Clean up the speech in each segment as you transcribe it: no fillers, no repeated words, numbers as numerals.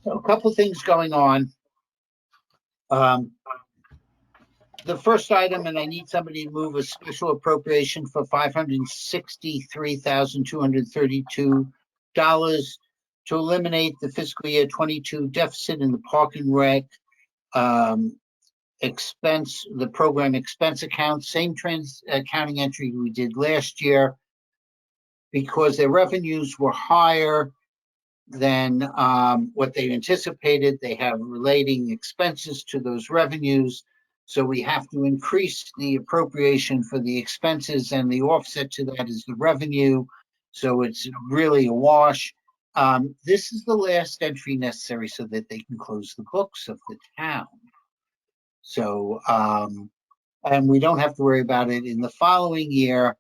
So a couple things going on. The first item, and I need somebody to move a special appropriation for $563,232 to eliminate the fiscal year 22 deficit in the Park and Rec expense, the program expense account, same accounting entry we did last year, because their revenues were higher than what they anticipated. They have relating expenses to those revenues. So we have to increase the appropriation for the expenses, and the offset to that is the revenue. So it's really a wash. This is the last entry necessary so that they can close the books of the town. So, and we don't have to worry about it in the following year,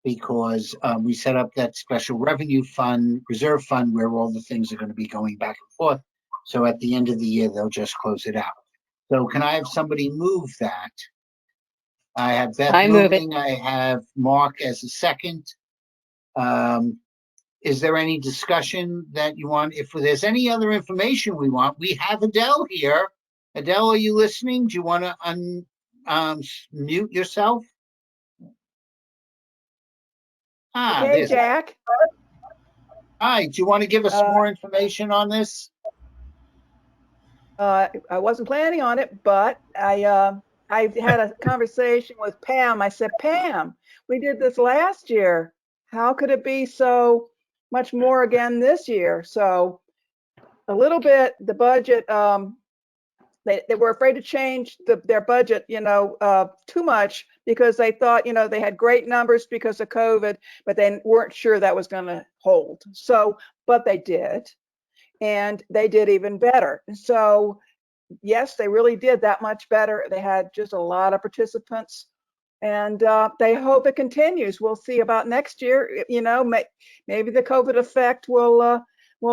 because we set up that special revenue fund, reserve fund, where all the things are going to be going back and forth. So at the end of the year, they'll just close it out. So can I have somebody move that? I have Beth moving. I have Mark as a second. Is there any discussion that you want? If there's any other information we want, we have Adele here. Adele, are you listening? Do you want to unmute yourself? Okay, Jack. Hi, do you want to give us more information on this? I wasn't planning on it, but I had a conversation with Pam. I said, Pam, we did this last year. How could it be so much more again this year? So a little bit, the budget, they were afraid to change their budget, too much, because they thought, they had great numbers because of COVID, but they weren't sure that was going to hold. So, but they did, and they did even better. So yes, they really did that much better. They had just a lot of participants, and they hope it continues. We'll see about next year. Maybe the COVID effect will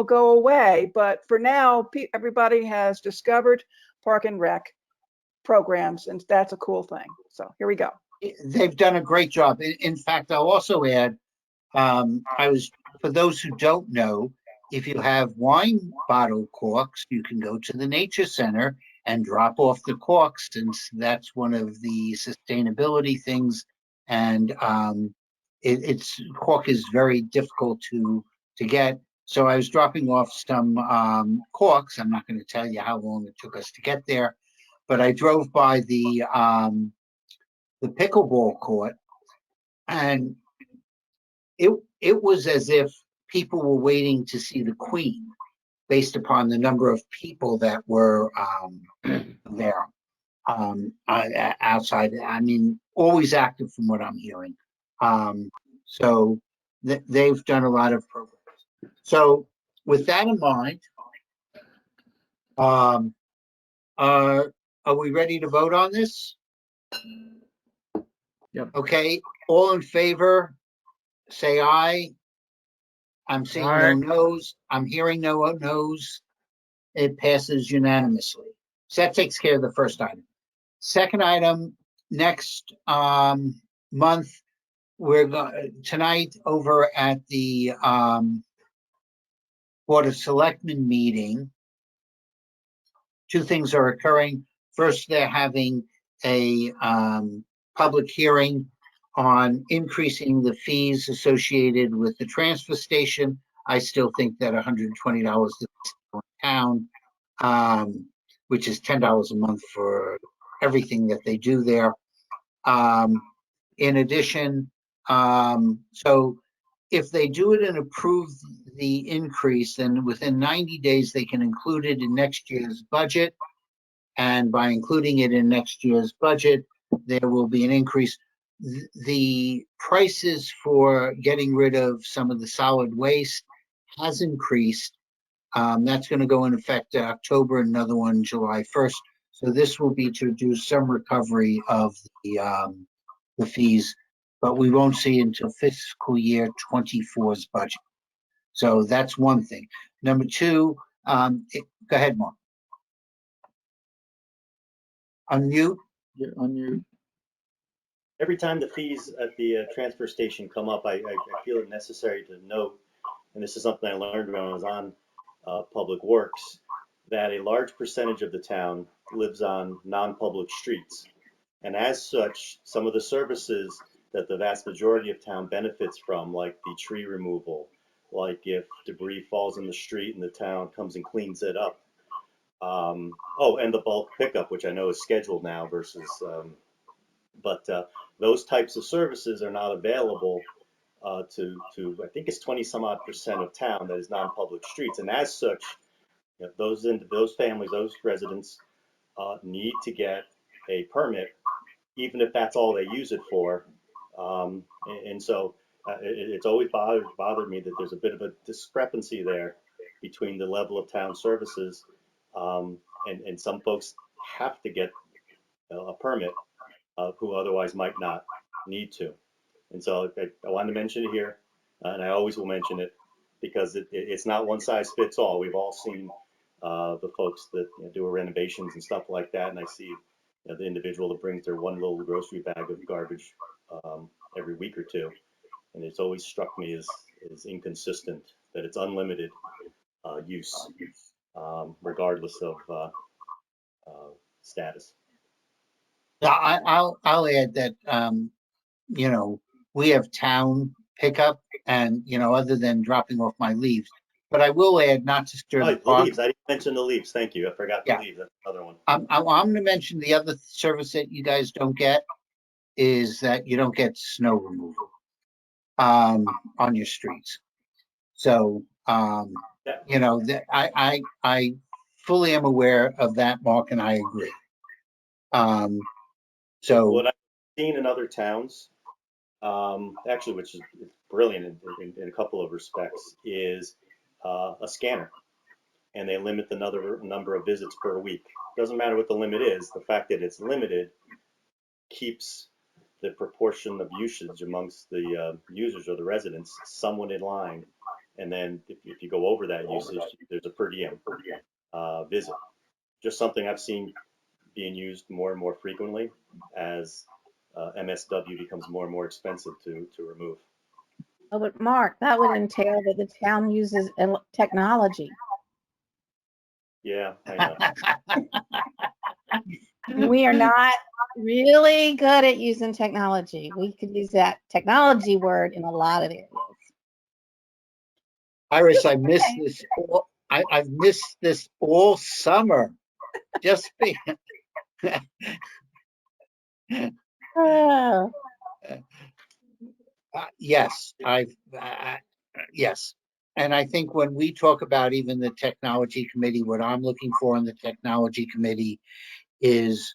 go away, but for now, everybody has discovered Park and Rec programs, and that's a cool thing. So here we go. They've done a great job. In fact, I'll also add, for those who don't know, if you have wine bottle corks, you can go to the Nature Center and drop off the corks, since that's one of the sustainability things. And cork is very difficult to get. So I was dropping off some corks. I'm not going to tell you how long it took us to get there, but I drove by the pickleball court, and it was as if people were waiting to see the Queen, based upon the number of people that were there outside. I mean, always active from what I'm hearing. So they've done a lot of programs. So with that in mind, are we ready to vote on this? Yep. Okay, all in favor, say aye. I'm seeing no no's. I'm hearing no no's. It passes unanimously. So that takes care of the first item. Second item, next month, we're tonight over at the Board of Selectmen meeting. Two things are occurring. First, they're having a public hearing on increasing the fees associated with the transfer station. I still think that $120 is town, which is $10 a month for everything that they do there. In addition, so if they do it and approve the increase, then within 90 days, they can include it in next year's budget. And by including it in next year's budget, there will be an increase. The prices for getting rid of some of the solid waste has increased. That's going to go in effect in October, another one July 1st. So this will be to do some recovery of the fees, but we won't see until fiscal year 24's budget. So that's one thing. Number two, go ahead, Mark. Unmute. Yeah, unmute. Every time the fees at the transfer station come up, I feel it necessary to note, and this is something I learned when I was on Public Works, that a large percentage of the town lives on non-public streets. And as such, some of the services that the vast majority of town benefits from, like the tree removal, like if debris falls in the street and the town comes and cleans it up. Oh, and the bulk pickup, which I know is scheduled now versus, but those types of services are not available to I think it's 20 some odd percent of town that is non-public streets. And as such, those families, those residents need to get a permit, even if that's all they use it for. And so it's always bothered me that there's a bit of a discrepancy there between the level of town services, and some folks have to get a permit who otherwise might not need to. And so I wanted to mention it here, and I always will mention it because it's not one size fits all. We've all seen the folks that do renovations and stuff like that, and I see the individual that brings their one little grocery bag of garbage every week or two, and it's always struck me as inconsistent that it's unlimited use, regardless of status. Yeah, I'll add that, we have town pickup and, other than dropping off my leaves, but I will add not to stir Oh, the the pot. leaves. I didn't mention the leaves. Thank you. I forgot the Yeah. leaves. That's another one. I'm going to mention the other service that you guys don't get is that you don't get snow removal on your streets. So, Yeah. that I fully am aware of that, Mark, and I agree. So What I've seen in other towns, actually, which is brilliant in a couple of respects, is a scanner, and they limit the number of visits per week. Doesn't matter what the limit is. The fact that it's limited keeps the proportion of usage amongst the users or the residents somewhat in line. And then if you go over that usage, there's a per diem visit. Just something I've seen being used more and more frequently as MSW becomes more and more expensive to remove. Oh, but Mark, that would entail that the town uses technology. Yeah, I know. We are not really good at using technology. We could use that technology word in a lot of areas. Iris, I missed this. I've missed this all summer. Just be. Oh, Yes, yes. And I think when we talk about even the technology committee, what I'm looking for in the technology committee is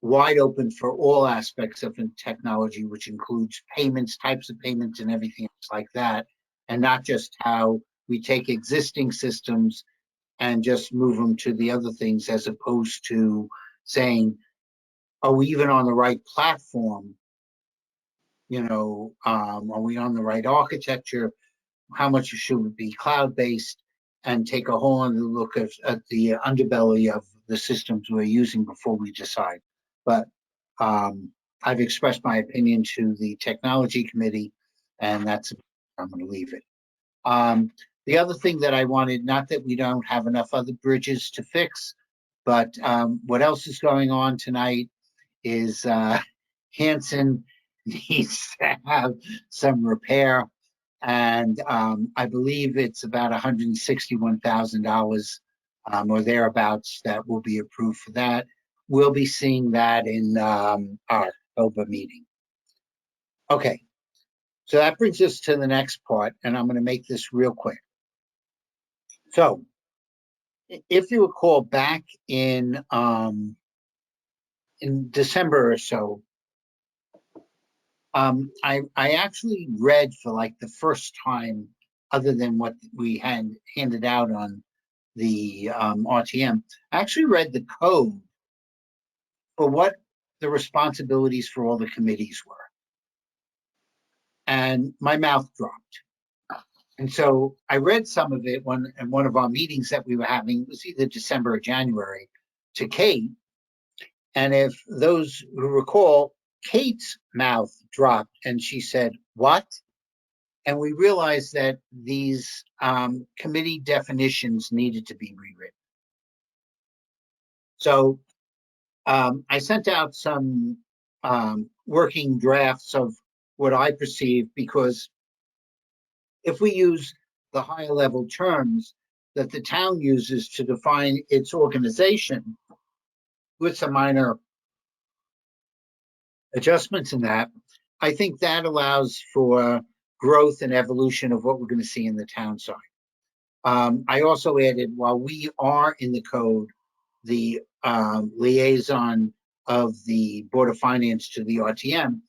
wide open for all aspects of technology, which includes payments, types of payments, and everything else like that, and not just how we take existing systems and just move them to the other things, as opposed to saying, are we even on the right platform? Are we on the right architecture? How much should it be cloud-based? And take a whole other look at the underbelly of the systems we're using before we decide. But I've expressed my opinion to the technology committee, and that's, I'm going to leave it. The other thing that I wanted, not that we don't have enough other bridges to fix, but what else is going on tonight is Hanson needs to have some repair, and I believe it's about $161,000 or thereabouts that will be approved for that. We'll be seeing that in our October meeting. Okay, so that brings us to the next part, and I'm going to make this real quick. So, if you recall, back in December or so, I actually read for like the first time, other than what we had handed out on the RTM, I actually read the code for what the responsibilities for all the committees were. And my mouth dropped. And so I read some of it in one of our meetings that we were having, it was either December or January, to Kate. And if those who recall, Kate's mouth dropped and she said, "What?" And we realized that these committee definitions needed to be rewritten. So I sent out some working drafts of what I perceive, because if we use the higher level terms that the town uses to define its organization with some minor adjustments in that, I think that allows for growth and evolution of what we're going to see in the town side. I also added, while we are in the code, the liaison of the Board of Finance to the RTM,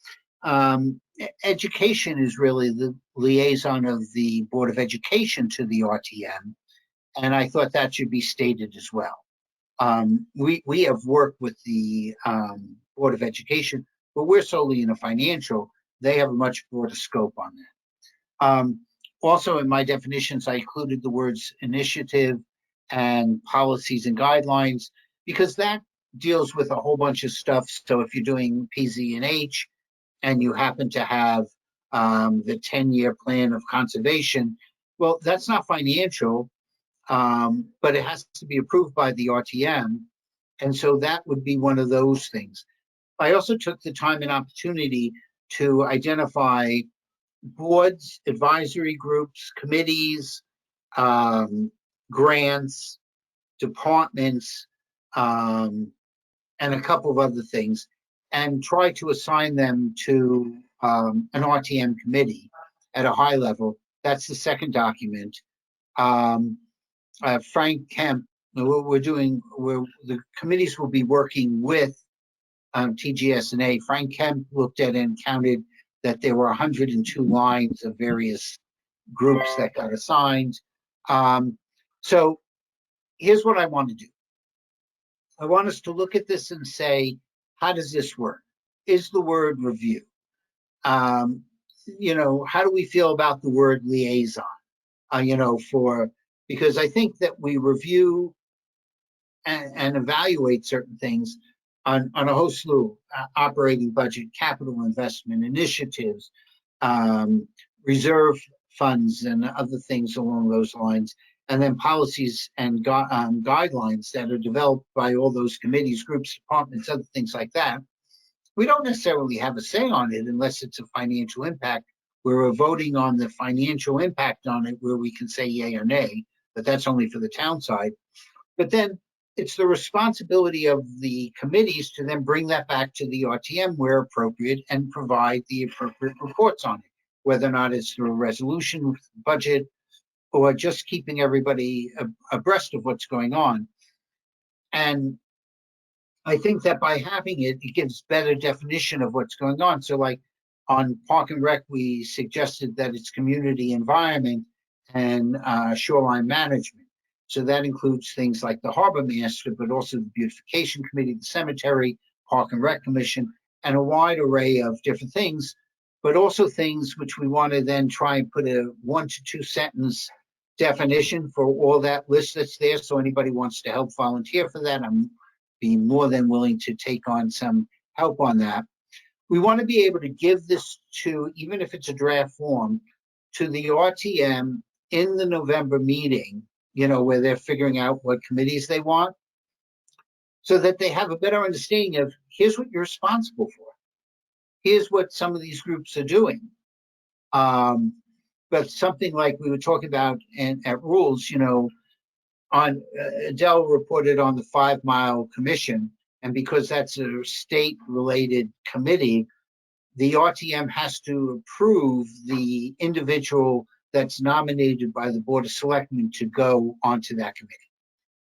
education is really the liaison of the Board of Education to the RTM, and I thought that should be stated as well. We have worked with the Board of Education, but we're solely in a financial. They have a much broader scope on that. Also, in my definitions, I included the words initiative and policies and guidelines, because that deals with a whole bunch of stuff. So if you're doing PZ&H and you happen to have the 10-year plan of conservation, well, that's not financial, but it has to be approved by the RTM. And so that would be one of those things. I also took the time and opportunity to identify boards, advisory groups, committees, grants, departments, and a couple of other things, and try to assign them to an RTM committee at a high level. That's the second document. Frank Kemp, the committees will be working with TGS&A. Frank Kemp looked at and counted that there were 102 lines of various groups that got assigned. So here's what I want to do. I want us to look at this and say, how does this work? Is the word review? How do we feel about the word liaison? Because I think that we review and evaluate certain things on a whole slew, operating budget, capital investment initiatives, reserve funds, and other things along those lines, and then policies and guidelines that are developed by all those committees, groups, departments, other things like that. We don't necessarily have a say on it unless it's a financial impact, where we're voting on the financial impact on it, where we can say yay or nay, but that's only for the town side. But then it's the responsibility of the committees to then bring that back to the RTM where appropriate and provide the appropriate reports on it, whether or not it's through a resolution, budget, or just keeping everybody abreast of what's going on. And I think that by having it, it gives better definition of what's going on. So like on Park and Rec, we suggested that it's community environment and shoreline management. So that includes things like the harbor master, but also the beautification committee, the cemetery, Park and Rec commission, and a wide array of different things, but also things which we want to then try and put a 1 to 2 sentence definition for all that list that's there. So anybody wants to help volunteer for that, I'm being more than willing to take on some help on that. We want to be able to give this to, even if it's a draft form, to the RTM in the November meeting, where they're figuring out what committees they want, so that they have a better understanding of, here's what you're responsible for. Here's what some of these groups are doing. But something like we were talking about at rules, on Adele reported on the 5 Mile Commission, and because that's a state-related committee, the RTM has to approve the individual that's nominated by the Board of Selectmen to go onto that committee.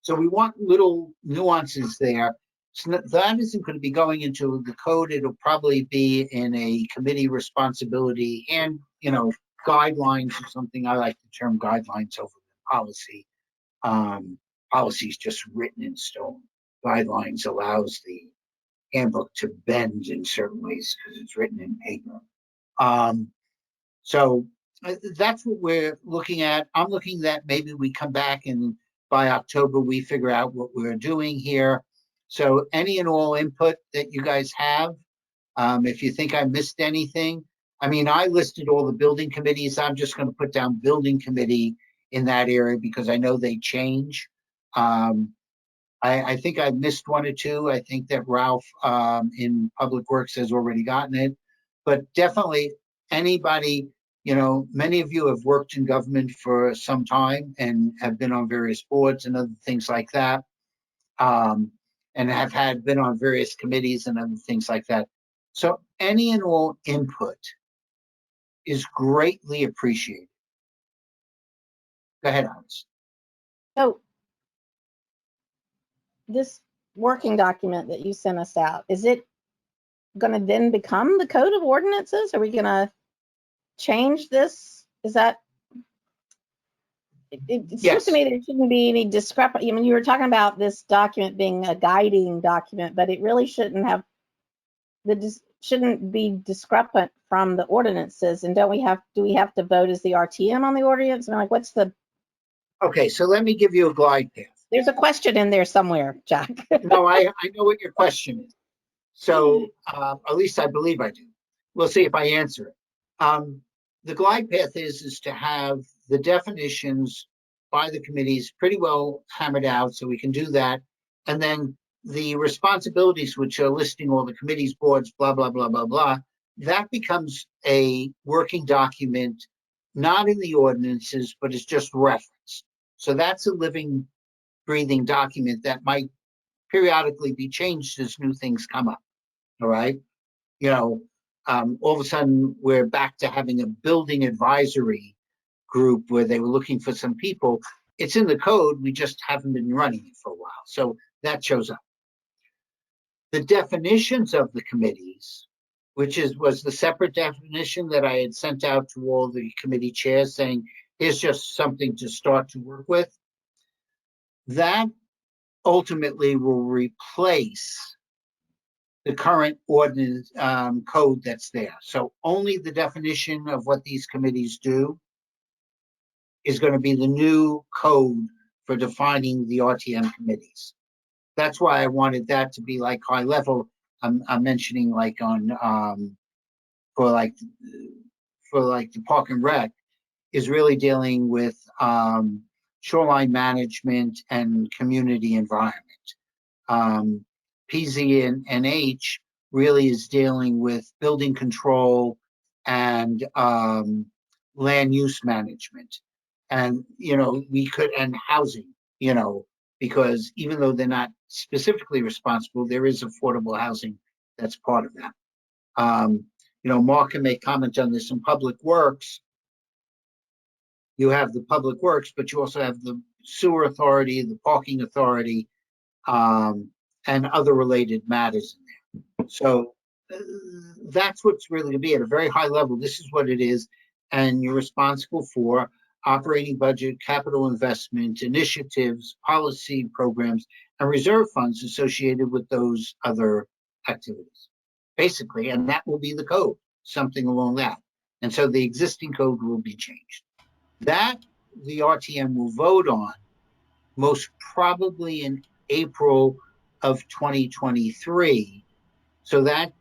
So we want little nuances there. So that isn't going to be going into the code. It'll probably be in a committee responsibility and, guidelines or something. I like the term guidelines over policy. Policy is just written in stone. Guidelines allows the handbook to bend in certain ways because it's written in paper. So that's what we're looking at. I'm looking that maybe we come back and by October we figure out what we're doing here. So any and all input that you guys have, if you think I missed anything, I listed all the building committees. I'm just going to put down building committee in that area because I know they change. I think I missed one or two. I think that Ralph in Public Works has already gotten it, but definitely anybody, many of you have worked in government for some time and have been on various boards and other things like that, and have been on various committees and other things like that. So any and all input is greatly appreciated. Go ahead, Alice. So this working document that you sent us out, is it going to then become the code of ordinances? Are we going to change this? Is that, it seems Yes. to me there shouldn't be any discrepancy. I mean, you were talking about this document being a guiding document, but it really shouldn't have, shouldn't be discrepant from the ordinances. And do we have to vote as the RTM on the ordinance? I mean, like, what's the, Okay, so let me give you a glide path. there's a question in there somewhere, Jack. No, I know what your question is. So at least I believe I do. We'll see if I answer it. The glide path is to have the definitions by the committees pretty well hammered out so we can do that. And then the responsibilities, which are listing all the committees, boards, blah, blah, blah, blah, blah, that becomes a working document, not in the ordinances, but it's just referenced. So that's a living, breathing document that might periodically be changed as new things come up. All right. All of a sudden we're back to having a building advisory group where they were looking for some people. It's in the code. We just haven't been running it for a while. So that shows up. The definitions of the committees, which was the separate definition that I had sent out to all the committee chairs saying, here's just something to start to work with. That ultimately will replace the current ordinance code that's there. So only the definition of what these committees do is going to be the new code for defining the RTM committees. That's why I wanted that to be like high level. I'm mentioning like on for like the Park and Rec is really dealing with shoreline management and community environment. PZ&H really is dealing with building control and land use management. And, and housing, because even though they're not specifically responsible, there is affordable housing that's part of that. Mark can make comment on this in Public Works. You have the Public Works, but you also have the Sewer Authority, the Parking Authority, and other related matters in there. So that's what's really going to be at a very high level. This is what it is. And you're responsible for operating budget, capital investment, initiatives, policy programs, and reserve funds associated with those other activities, basically. And that will be the code, something along that. And so the existing code will be changed. That the RTM will vote on most probably in April of 2023. So that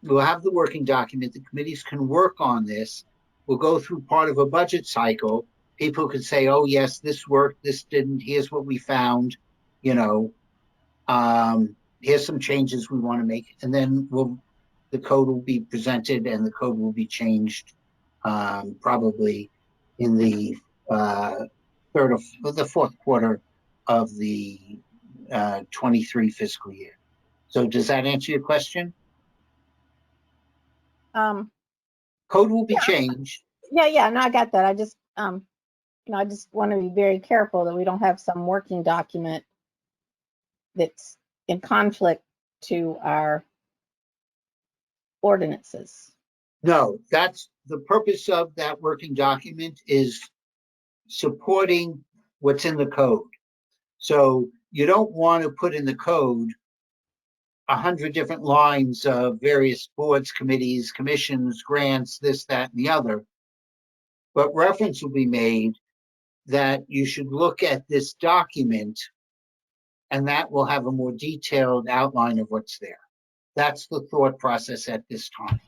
we'll have the working document. The committees can work on this. We'll go through part of a budget cycle. People could say, oh, yes, this worked, this didn't. Here's what we found. Here's some changes we want to make. And then the code will be presented and the code will be changed probably in the fourth quarter of the 23 fiscal year. So does that answer your question? Code will be changed. Yeah, no, I got that. I just, I just want to be very careful that we don't have some working document that's in conflict to our ordinances. No, that's the purpose of that working document, is supporting what's in the code. So you don't want to put in the code 100 different lines of various boards, committees, commissions, grants, this, that, and the other. But reference will be made that you should look at this document and that will have a more detailed outline of what's there. That's the thought process at this time.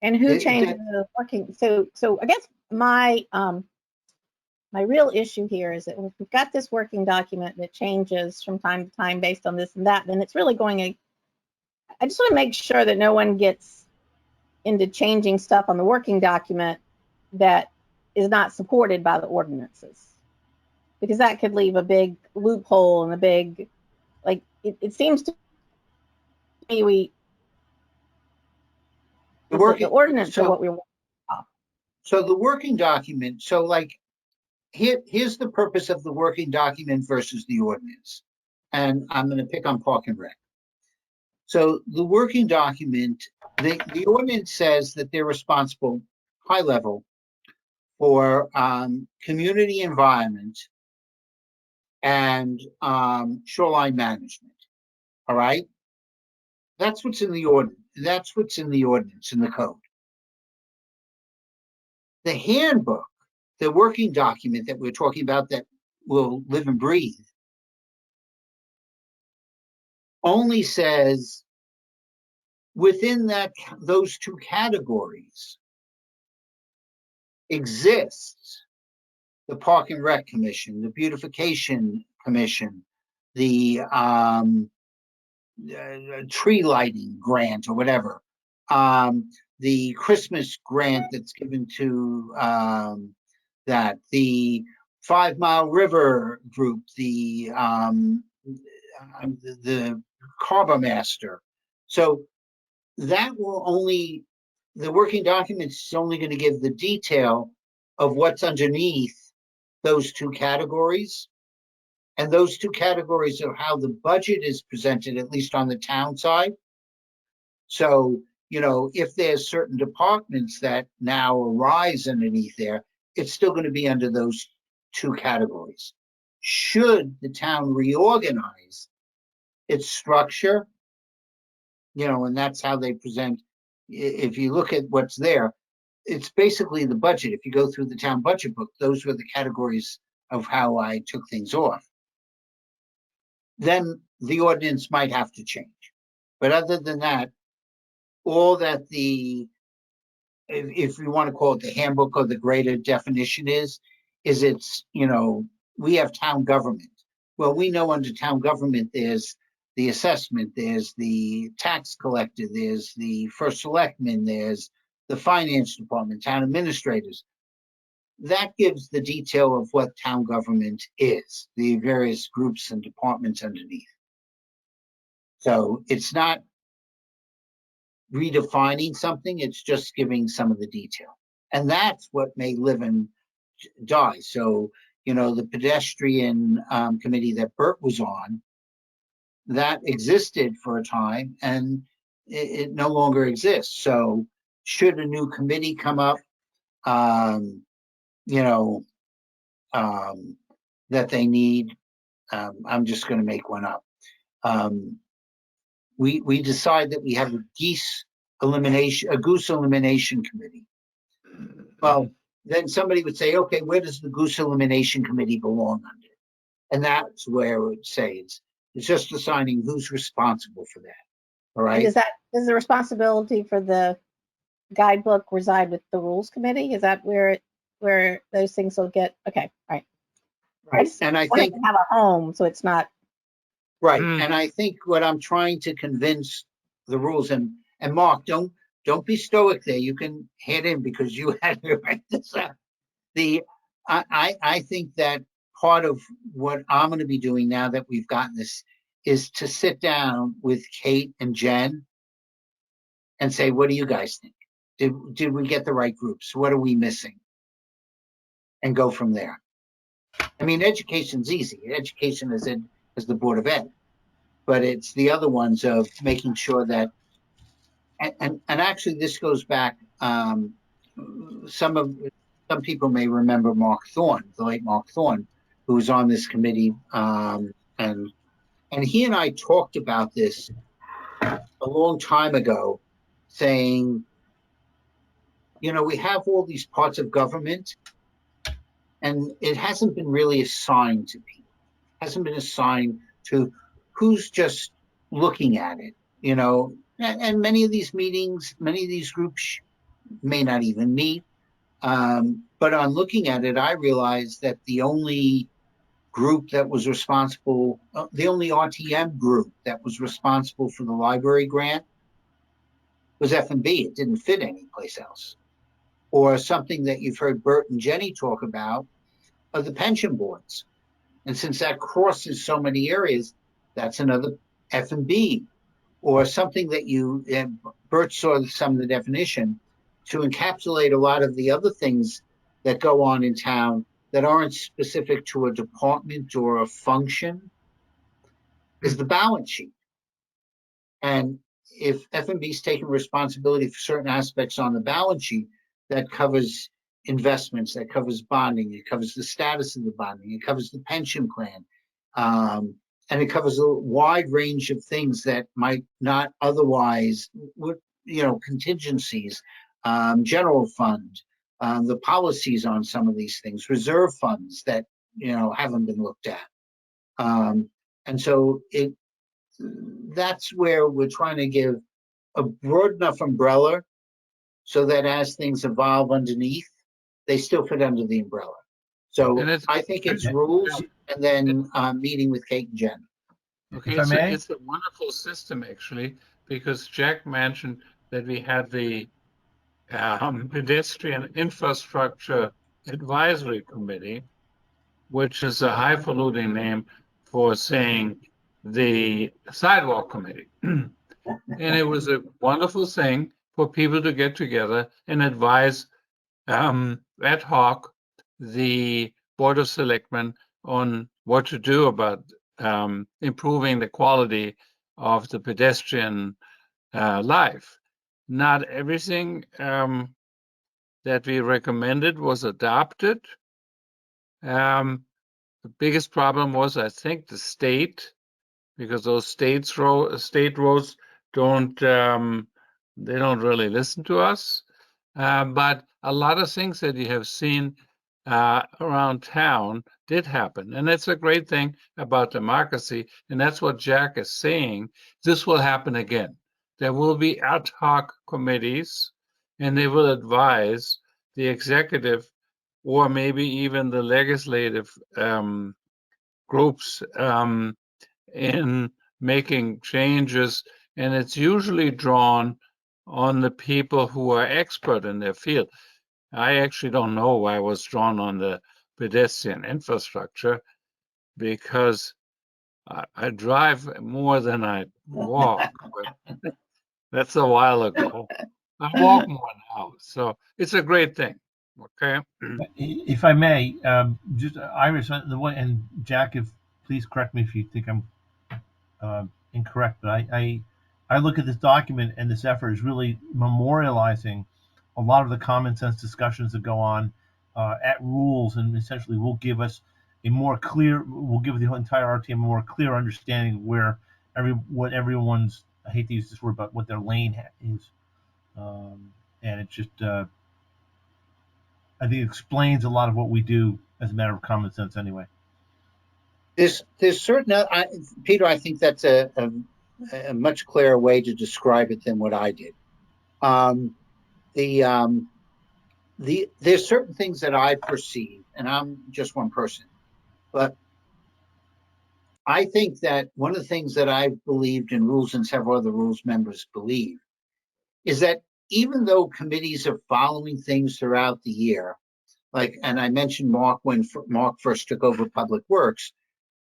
And who changes the working? So I guess my my real issue here is that if we've got this working document that changes from time to time based on this and that, then it's really going. I just want to make sure that no one gets into changing stuff on the working document that is not supported by the ordinances, because that could leave a big loophole and a big, like, it seems to me The the working, ordinance are what so, we want. so the working document, so like, here's the purpose of the working document versus the ordinance. And I'm gonna pick on Park and Rec. So the working document, the ordinance says that they're responsible, high level, for community environment and shoreline management. All right, that's what's in the ordinance. That's what's in the ordinance, in the code. The handbook, the working document that we're talking about that will live and breathe, only says within those two categories exists the Park and Rec Commission, the Beautification Commission, the tree lighting grant or whatever, the Christmas grant that's given to that, the 5 Mile River group, the Harbor Master. So that will only, the working document is only going to give the detail of what's underneath those two categories. And those two categories are how the budget is presented, at least on the town side. So, you know, if there's certain departments that now arise underneath there, it's still going to be under those two categories. Should the town reorganize its structure, you know, and that's how they present. If you look at what's there, it's basically the budget. If you go through the town budget book, those were the categories of how I took things off. Then the ordinance might have to change. But other than that, all that if you want to call it the handbook or the greater definition is it's, you know, we have town government. Well, we know under town government, there's the assessment, there's the tax collector, there's the first selectman, there's the finance department, town administrators. That gives the detail of what town government is, the various groups and departments underneath. So it's not redefining something, it's just giving some of the detail. And that's what may live and die. So, you know, the pedestrian committee that Bert was on, that existed for a time and it no longer exists. So should a new committee come up, you know, that they need, I'm just going to make one up. We decide that we have a goose elimination committee. Well, then somebody would say, okay, where does the goose elimination committee belong under? And that's where it would say it's just assigning who's responsible for that. All right. Does the responsibility for the guidebook reside with the rules committee? Is that where those things will get? Okay, all right. Right. And I think to have a home, so it's not right. And I think what I'm trying to convince the rules, and Mark, don't be stoic there. You can head in because you had to write this out. I think that part of what I'm going to be doing now that we've gotten this is to sit down with Kate and Jen and say, what do you guys think? Did we get the right groups? What are we missing? And go from there. I mean, education's easy. Education is the Board of Ed, but it's the other ones of making sure that, and actually this goes back, some people may remember Mark Thorne, the late Mark Thorne, who was on this committee, and he and I talked about this a long time ago, saying, you know, we have all these parts of government, and it hasn't been really assigned to people. It hasn't been assigned to who's just looking at it, you know. And many of these meetings, many of these groups may not even meet. But on looking at it, I realized that the only group that was responsible, the only RTM group that was responsible for the library grant was F&B. It didn't fit anyplace else. Or something that you've heard Bert and Jenny talk about are the pension boards. And since that crosses so many areas, that's another F&B. Or something that you, Bert saw some of the definition, to encapsulate a lot of the other things that go on in town that aren't specific to a department or a function, is the balance sheet. And if F&B is taking responsibility for certain aspects on the balance sheet, that covers investments, that covers bonding, it covers the status of the bonding, it covers the pension plan, and it covers a wide range of things that might not otherwise, contingencies, general fund, the policies on some of these things, reserve funds that haven't been looked at, and so that's where we're trying to give a broad enough umbrella so that as things evolve underneath, they still fit under the umbrella. So I think it's rules and then meeting with Kate and Jen. Okay, If I may? it's a wonderful system actually, because Jack mentioned that we had the Pedestrian Infrastructure Advisory Committee, which is a highfalutin name for saying the sidewalk committee. And it was a wonderful thing for people to get together and advise ad hoc the Board of Selectmen on what to do about improving the quality of the pedestrian life. Not everything that we recommended was adopted. The biggest problem was, I think, the state, because those state roads don't they don't really listen to us. But a lot of things that you have seen around town did happen, and that's a great thing about democracy. And that's what Jack is saying. This will happen again. There will be ad hoc committees, and they will advise the executive or maybe even the legislative groups in making changes, and it's usually drawn on the people who are expert in their field. I actually don't know why I was drawn on the pedestrian infrastructure, because I drive more than I walk, but that's a while ago. I walk more now, so it's a great thing. Okay. If I may, just Iris, the one, and Jack, if please correct me if you think I'm incorrect, but I look at this document and this effort is really memorializing a lot of the common sense discussions that go on at rules, and essentially will give us will give the entire RTM a more clear understanding where what everyone's, I hate to use this word, but what their lane is, and it just I think it explains a lot of what we do as a matter of common sense anyway. There's certain, Peter, I think that's a much clearer way to describe it than what I did. There's certain things that I perceive, and I'm just one person, but I think that one of the things that I've believed in rules, and several other rules members believe, is that even though committees are following things throughout the year, and I mentioned Mark when Mark first took over Public Works,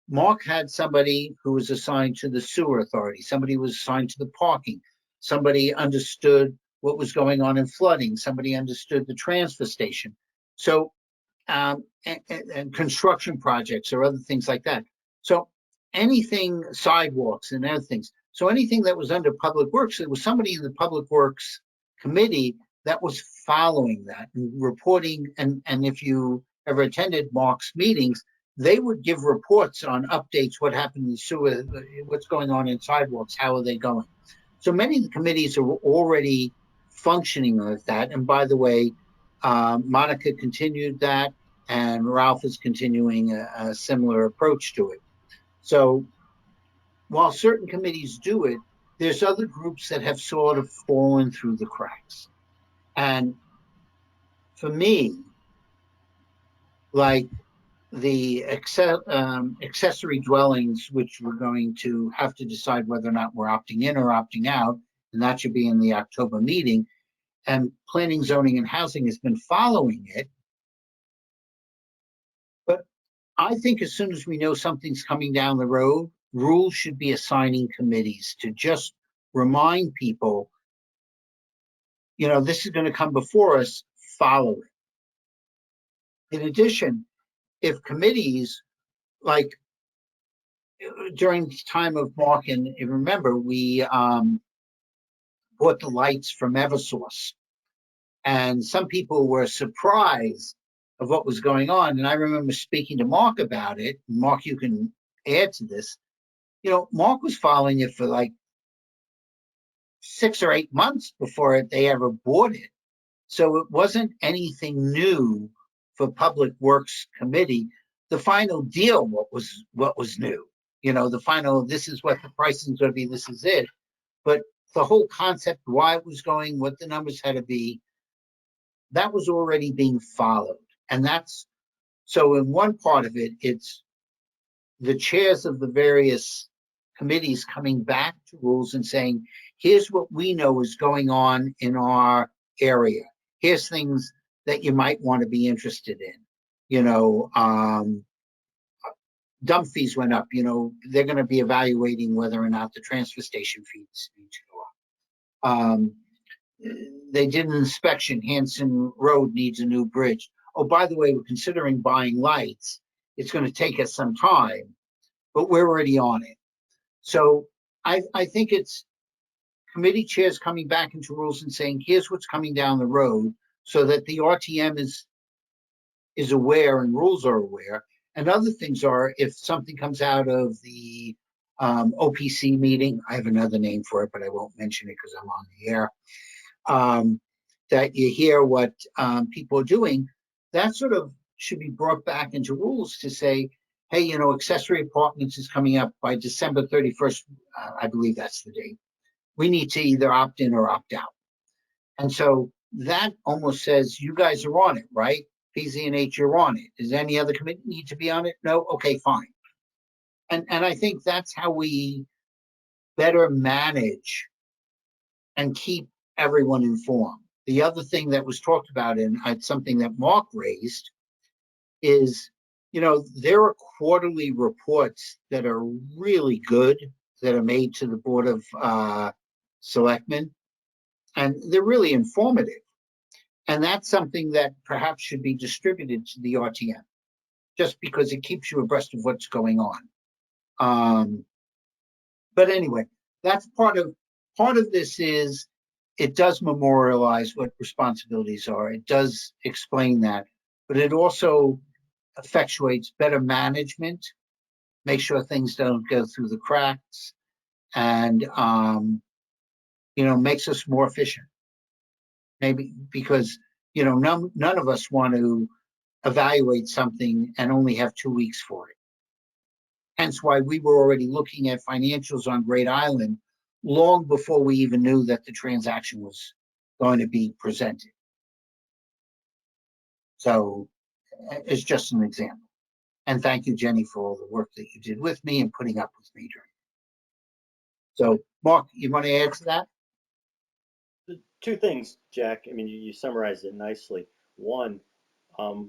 Mark had somebody who was assigned to the sewer authority, somebody was assigned to the parking, somebody understood what was going on in flooding, somebody understood the transfer station. So, and construction projects or other things like that. So anything, sidewalks and other things. So anything that was under Public Works, there was somebody in the Public Works committee that was following that and reporting. And if you ever attended Mark's meetings, they would give reports on updates, what happened in the sewer, what's going on in sidewalks, how are they going. So many of the committees are already functioning like that. And by the way, Monica continued that, and Ralph is continuing a similar approach to it. So while certain committees do it, there's other groups that have sort of fallen through the cracks. And for me, like the accessory dwellings, which we're going to have to decide whether or not we're opting in or opting out, and that should be in the October meeting. And planning, zoning, and housing has been following it. But I think as soon as we know something's coming down the road, rules should be assigning committees to just remind people, you know, this is going to come before us, follow it. In addition, if committees, like during the time of Mark, and remember, we bought the lights from Eversource, and some people were surprised of what was going on. And I remember speaking to Mark about it. Mark, you can add to this. You know, Mark was following it for like 6 or 8 months before they ever bought it. So it wasn't anything new for Public Works Committee. The final deal, what was new, you know, the final, this is what the pricing is going to be, this is it. But the whole concept, why it was going, what the numbers had to be, that was already being followed. And that's, so in one part of it, it's the chairs of the various committees coming back to rules and saying, here's what we know is going on in our area. Here's things that you might want to be interested in. You know, dump fees went up, you know, they're going to be evaluating whether or not the transfer station fees need to go up. They did an inspection, Hanson Road needs a new bridge. Oh, by the way, we're considering buying lights. It's going to take us some time, but we're already on it. So I think it's committee chairs coming back into rules and saying, here's what's coming down the road, so that the RTM is aware and rules are aware. And other things are, if something comes out of the OPC meeting, I have another name for it, but I won't mention it because I'm on the air, that you hear what people are doing, that sort of should be brought back into rules to say, hey, you know, accessory apartments is coming up by December 31st. I believe that's the date. We need to either opt in or opt out. And so that almost says you guys are on it, right? PZ&H, you're on it. Does any other committee need to be on it? No? Okay, fine. And I think that's how we better manage and keep everyone informed. The other thing that was talked about, and it's something that Mark raised, is, you know, there are quarterly reports that are really good that are made to the Board of Selectmen, and they're really informative. And that's something that perhaps should be distributed to the RTM, just because it keeps you abreast of what's going on. But anyway, that's part of this is it does memorialize what responsibilities are. It does explain that, but it also effectuates better management, make sure things don't go through the cracks, and you know, makes us more efficient. Maybe because, you know, none of us want to evaluate something and only have 2 weeks for it. Hence why we were already looking at financials on Great Island long before we even knew that the transaction was going to be presented. So it's just an example. And thank you, Jenny, for all the work that you did with me and putting up with me during. So, Mark, you want to add to that? Two things, Jack. I mean, you summarized it nicely. One,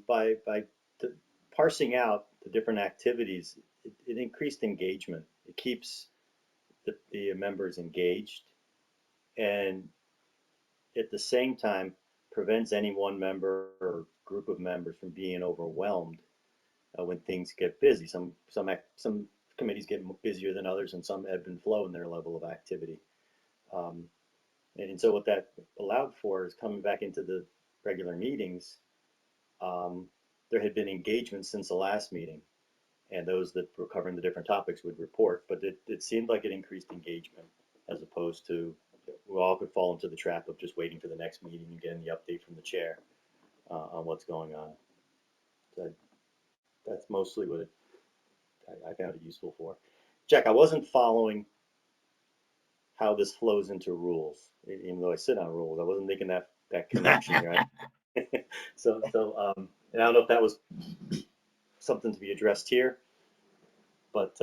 by parsing out the different activities, it increased engagement. It keeps the members engaged, and at the same time prevents any one member or group of members from being overwhelmed when things get busy. Some committees get busier than others, and some ebb and flow in their level of activity. And so what that allowed for is coming back into the regular meetings. There had been engagement since the last meeting, and those that were covering the different topics would report. But it seemed like it increased engagement as opposed to we all could fall into the trap of just waiting for the next meeting and getting the update from the chair on what's going on. So that's mostly what I found it useful for. Jack, I wasn't following how this flows into rules, even though I sit on rules. I wasn't making that connection, right? So, and I don't know if that was something to be addressed here, but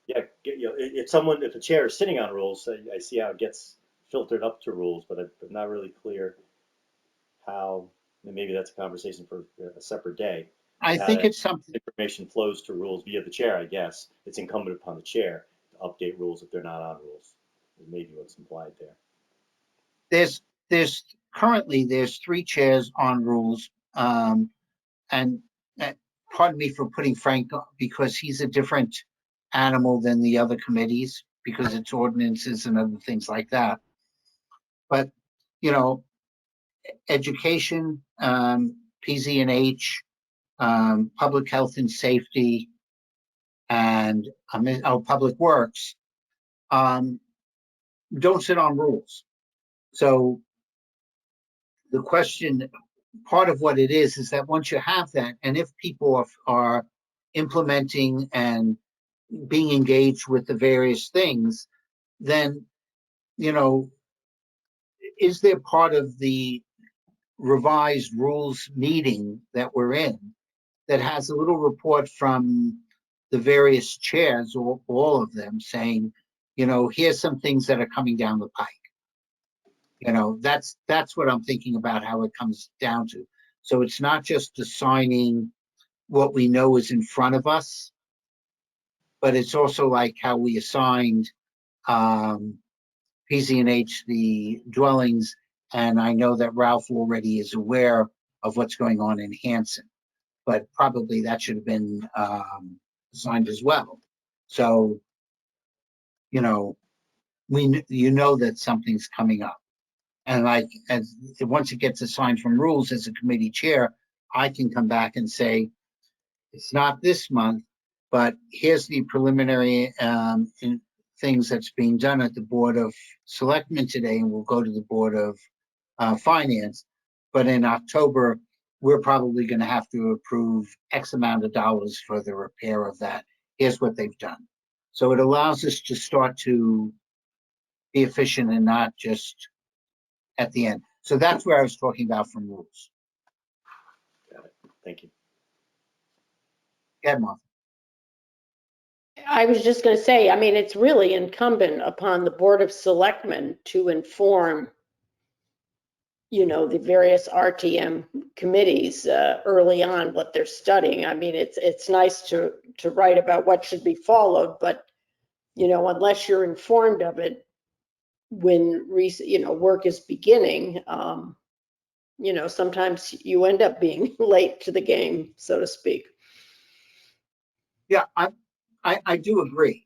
yeah, if a chair is sitting on rules, I see how it gets filtered up to rules, but I'm not really clear how, and maybe that's a conversation for a separate day. I How think that it's something, information flows to rules via the chair, I guess. It's incumbent upon the chair to update rules if they're not on rules, is maybe what's implied there. there's currently, there's 3 chairs on rules. And pardon me for putting Frank, because he's a different animal than the other committees, because it's ordinances and other things like that. But, you know, education, PZ&H, public health and safety, and public works, don't sit on rules. So the question, part of what it is that once you have that, and if people are implementing and being engaged with the various things, then, you know, is there part of the revised rules meeting that we're in that has a little report from the various chairs, or all of them, saying, you know, here's some things that are coming down the pike. You know, that's what I'm thinking about, how it comes down to. So it's not just assigning what we know is in front of us, but it's also like how we assigned PZ&H the dwellings, and I know that Ralph already is aware of what's going on in Hanson, but probably that should have been assigned as well. So, you know, you know that something's coming up. And like, as once it gets assigned from rules as a committee chair, I can come back and say, it's not this month, but here's the preliminary things that's being done at the Board of Selectmen today, and we'll go to the Board of Finance. But in October, we're probably going to have to approve X amount of dollars for the repair of that. Here's what they've done. So it allows us to start to be efficient and not just at the end. So that's where I was talking about from rules. Got it. Thank you. Yeah, Martha. I was just going to say, I mean, it's really incumbent upon the Board of Selectmen to inform, you know, the various RTM committees early on what they're studying. I mean, it's nice to write about what should be followed, but, you know, unless you're informed of it when, you know, work is beginning, you know, sometimes you end up being late to the game, so to speak. Yeah, I do agree,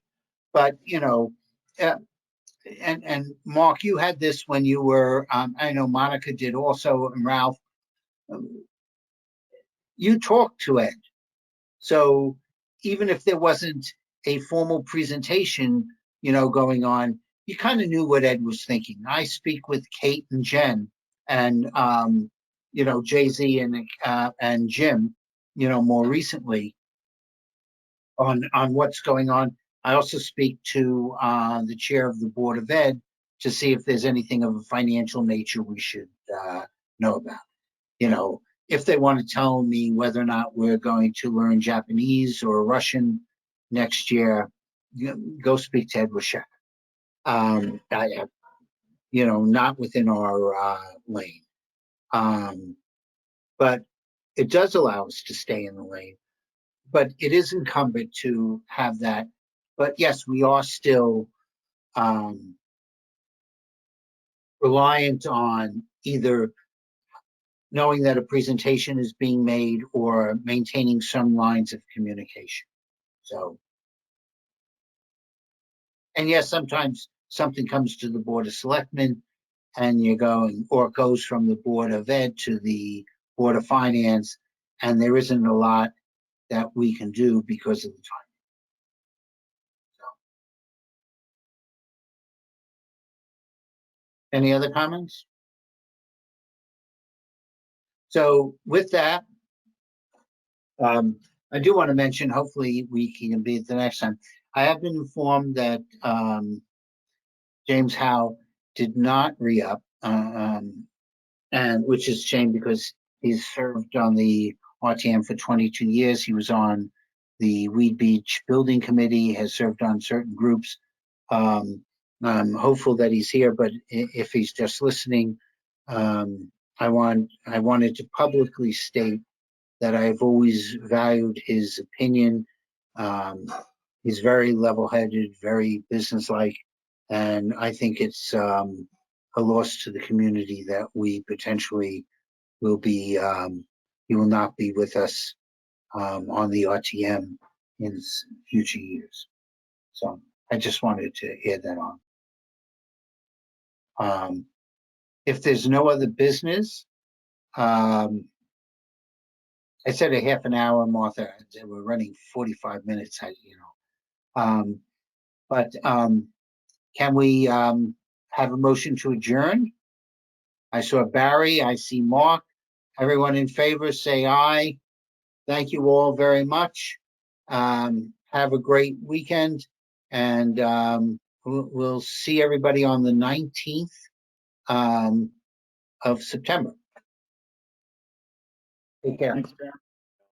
but you know, and Mark, you had this when you were. I know Monica did also, and Ralph. You talked to Ed, so even if there wasn't a formal presentation, you know, going on, you kind of knew what Ed was thinking. I speak with Kate and Jen, and you know, Jay-Z and Jim, you know, more recently on what's going on. I also speak to the chair of the Board of Ed to see if there's anything of a financial nature we should know about. You know, if they want to tell me whether or not we're going to learn Japanese or Russian next year, go speak to Ed Wishek. You know, not within our lane. But it does allow us to stay in the lane. But it is incumbent to have that. But yes, we are still reliant on either knowing that a presentation is being made or maintaining some lines of communication. So, and yes, sometimes something comes to the Board of Selectmen and you're going, or it goes from the Board of Ed to the Board of Finance, and there isn't a lot that we can do because of the time. Any other comments? So with that, I do want to mention, hopefully we can be at the next time. I have been informed that James Howe did not re-up, and which is a shame because He's served on the RTM for 22 years. He was on the Weed Beach Building Committee, has served on certain groups. I'm hopeful that he's here, but if he's just listening, I wanted to publicly state that I've always valued his opinion. He's very level-headed, very businesslike, and I think it's a loss to the community that we potentially will be, he will not be with us on the RTM in future years. So I just wanted to add that on. If there's no other business, I said a half an hour, Martha. We're running 45 minutes. But can we have a motion to adjourn? I saw Barry. I see Mark. Everyone in favor, say aye. Thank you all very much. Have a great weekend, and we'll see everybody on the 19th of September. Take care. Thanks, Barry.